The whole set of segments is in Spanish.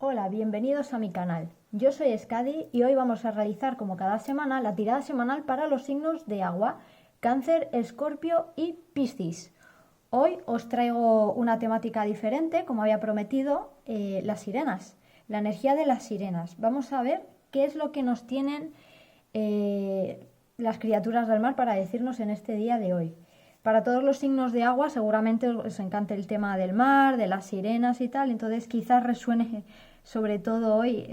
Hola, bienvenidos a mi canal. Yo soy Skadi y hoy vamos a realizar como cada semana la tirada semanal para los signos de agua, Cáncer, Escorpio y Piscis. Hoy os traigo una temática diferente, como había prometido, las sirenas, la energía de las sirenas. Vamos a ver qué es lo que nos tienen las criaturas del mar para decirnos en este día de hoy. Para todos los signos de agua seguramente os encanta el tema del mar, de las sirenas y tal, entonces quizás resuene sobre todo hoy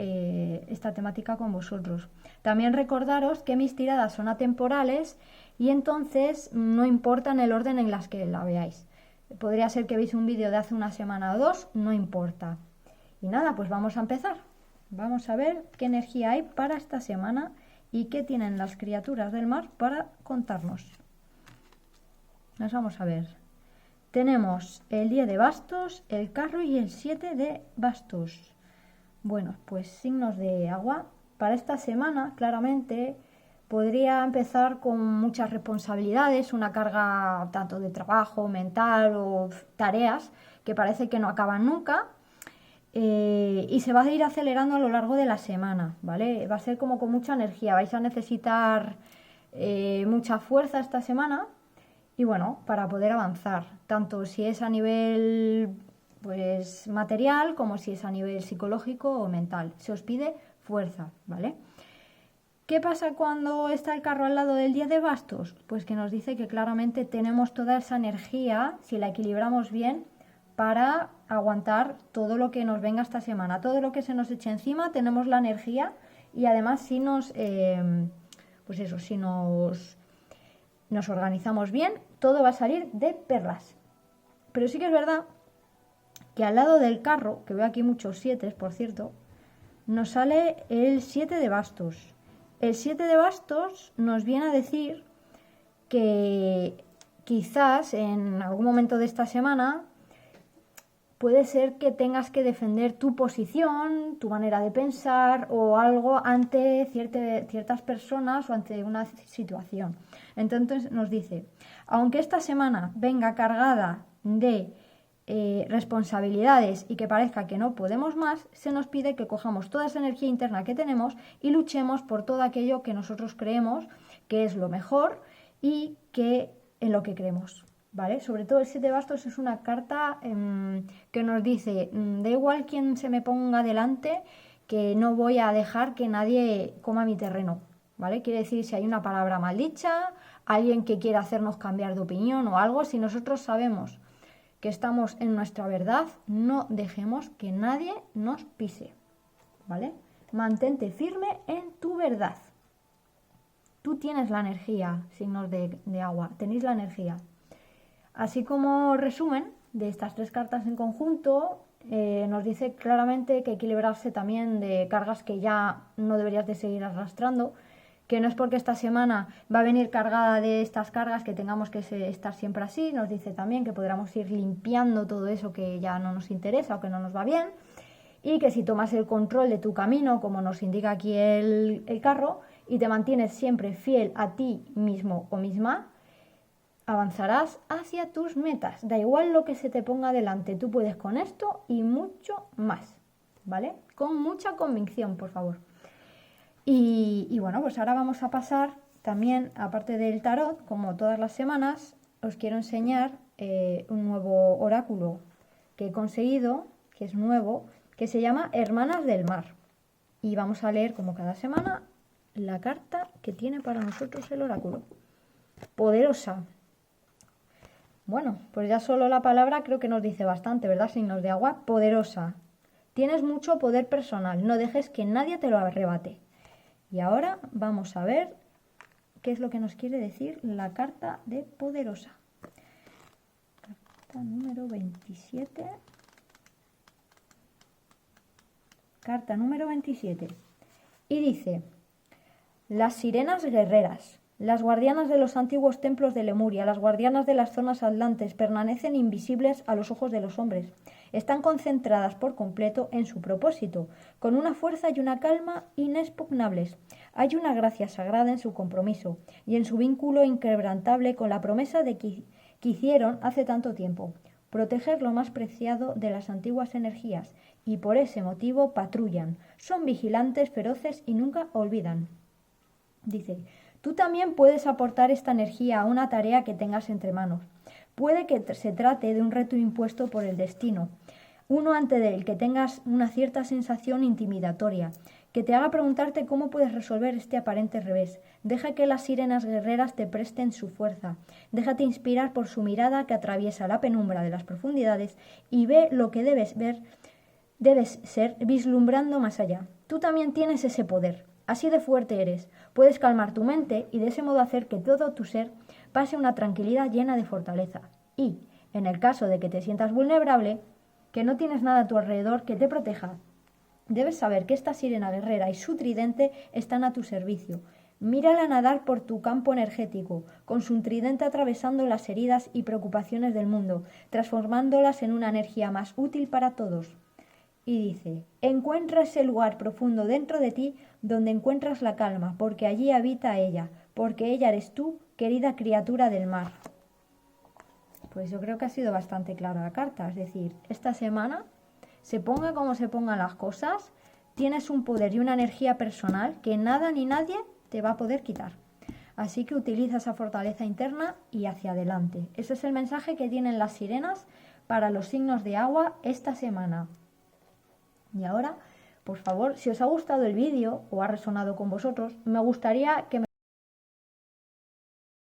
esta temática con vosotros. También recordaros que mis tiradas son atemporales y entonces no importa en el orden en las que la veáis. Podría ser que veáis un vídeo de hace una semana o dos, no importa. Y nada, pues vamos a empezar. Vamos a ver qué energía hay para esta semana y qué tienen las criaturas del mar para contarnos. Nos vamos a ver. Tenemos el 10 de bastos, el carro y el 7 de bastos. Bueno, pues signos de agua. Para esta semana, claramente, podría empezar con muchas responsabilidades, una carga tanto de trabajo, mental o tareas que parece que no acaban nunca. Y se va a ir acelerando a lo largo de la semana, ¿vale? Va a ser como con mucha energía. Vais a necesitar mucha fuerza esta semana. Y bueno, para poder avanzar, tanto si es a nivel pues material como si es a nivel psicológico o mental. Se os pide fuerza, ¿vale? ¿Qué pasa cuando está el carro al lado del 10 de bastos? Pues que nos dice que claramente tenemos toda esa energía, si la equilibramos bien, para aguantar todo lo que nos venga esta semana. Todo lo que se nos eche encima, tenemos la energía y además si nos organizamos bien, todo va a salir de perlas. Pero sí que es verdad que al lado del carro, que veo aquí muchos 7, por cierto, nos sale el 7 de bastos. El 7 de bastos nos viene a decir que quizás en algún momento de esta semana puede ser que tengas que defender tu posición, tu manera de pensar o algo ante ciertas personas o ante una situación. Entonces nos dice, aunque esta semana venga cargada de responsabilidades y que parezca que no podemos más, se nos pide que cojamos toda esa energía interna que tenemos y luchemos por todo aquello que nosotros creemos que es lo mejor y que en lo que creemos. ¿Vale? Sobre todo el 7 de bastos es una carta que nos dice, da igual quién se me ponga delante, que no voy a dejar que nadie coma mi terreno, ¿vale? Quiere decir, si hay una palabra mal dicha, alguien que quiera hacernos cambiar de opinión o algo, si nosotros sabemos que estamos en nuestra verdad, no dejemos que nadie nos pise, ¿vale? Mantente firme en tu verdad. Tú tienes la energía, signos de agua, tenéis la energía. Así como resumen de estas tres cartas en conjunto, nos dice claramente que hay que librarse también de cargas que ya no deberías de seguir arrastrando, que no es porque esta semana va a venir cargada de estas cargas que tengamos que estar siempre así. Nos dice también que podríamos ir limpiando todo eso que ya no nos interesa o que no nos va bien, y que si tomas el control de tu camino, como nos indica aquí el carro, y te mantienes siempre fiel a ti mismo o misma, avanzarás hacia tus metas. Da igual lo que se te ponga delante, tú puedes con esto y mucho más, ¿vale? Con mucha convicción, por favor. Y bueno, pues ahora vamos a pasar también, aparte del tarot, como todas las semanas, os quiero enseñar un nuevo oráculo que he conseguido, que es nuevo, que se llama Hermanas del Mar. Y vamos a leer, como cada semana, la carta que tiene para nosotros el oráculo. Poderosa. Bueno, pues ya solo la palabra creo que nos dice bastante, ¿verdad? Signos de agua. Poderosa. Tienes mucho poder personal, no dejes que nadie te lo arrebate. Y ahora vamos a ver qué es lo que nos quiere decir la carta de Poderosa. Carta número 27. Carta número 27. Y dice, las sirenas guerreras. Las guardianas de los antiguos templos de Lemuria, las guardianas de las zonas atlantes, permanecen invisibles a los ojos de los hombres. Están concentradas por completo en su propósito, con una fuerza y una calma inexpugnables. Hay una gracia sagrada en su compromiso y en su vínculo inquebrantable con la promesa de que hicieron hace tanto tiempo. proteger lo más preciado de las antiguas energías y por ese motivo patrullan. Son vigilantes, feroces y nunca olvidan. Dice, tú también puedes aportar esta energía a una tarea que tengas entre manos. Puede que se trate de un reto impuesto por el destino, uno ante el que tengas una cierta sensación intimidatoria, que te haga preguntarte cómo puedes resolver este aparente revés. Deja que las sirenas guerreras te presten su fuerza. Déjate inspirar por su mirada que atraviesa la penumbra de las profundidades y ve lo que debes ser vislumbrando más allá. Tú también tienes ese poder. Así de fuerte eres. Puedes calmar tu mente y de ese modo hacer que todo tu ser pase una tranquilidad llena de fortaleza. Y, en el caso de que te sientas vulnerable, que no tienes nada a tu alrededor que te proteja, debes saber que esta sirena guerrera y su tridente están a tu servicio. Mírala nadar por tu campo energético, con su tridente atravesando las heridas y preocupaciones del mundo, transformándolas en una energía más útil para todos. Y dice, encuentra ese lugar profundo dentro de ti donde encuentras la calma, porque allí habita ella, porque ella eres tú, querida criatura del mar. Pues yo creo que ha sido bastante clara la carta, es decir, esta semana, se ponga como se pongan las cosas, tienes un poder y una energía personal que nada ni nadie te va a poder quitar. Así que utiliza esa fortaleza interna y hacia adelante. Ese es el mensaje que tienen las sirenas para los signos de agua esta semana. Y ahora, por favor, si os ha gustado el vídeo o ha resonado con vosotros, me gustaría que me